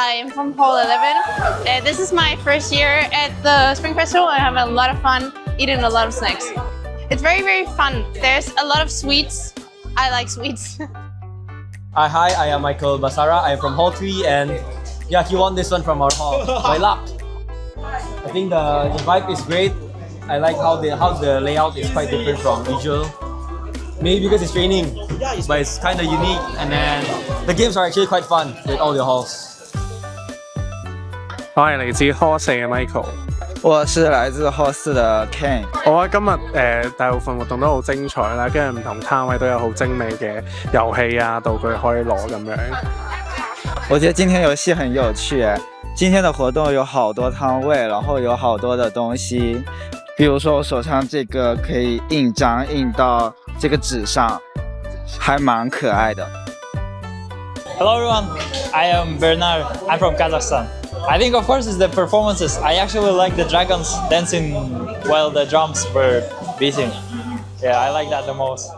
I'm from Hall 11. This is my first year at the Spring Festival. I have a lot of fun eating a lot of snacks. It's very, very fun. There's a lot of sweets. I like sweets. Hi, I am Michael Basara. I am from Hall 3 and yeah, he won this one from our hall by luck. I think the vibe is great. I like how the layout is quite different from usual. Maybe because it's raining, but it's kind of unique. And then the games are actually quite fun with all the halls. 我係嚟自 Hall 4嘅 Michael。我是來自 Hall 4的 Ken。我覺得今日大部分活動都好精彩啦，跟住唔同攤位都有好精美嘅遊戲啊道具可以攞咁樣。我覺得今天遊戲很有趣，今天的活動有好多攤位，然後有好多的東西，比如說我手上這個可以印章印到這個紙上，還蠻可愛的。Hello everyone, I am Bernard. I'm from Kazakhstan. I think of course it's the performances. I actually like the dragons dancing while the drums were beating. Yeah, I like that the most.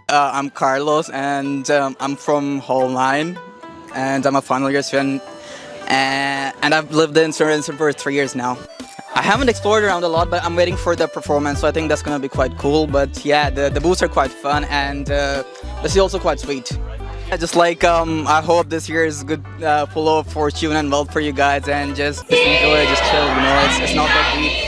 I'm Carlos and I'm from Hall 9 and I'm a final year student and I've lived in Sorensen for 3 years now. I haven't explored around a lot, but I'm waiting for the performance, so I think that's gonna be quite cool. But yeah, the booths are quite fun and this is also quite sweet. I hope this year is good, full of fortune and wealth for you guys, and just enjoy, just chill, you know, it's not that deep.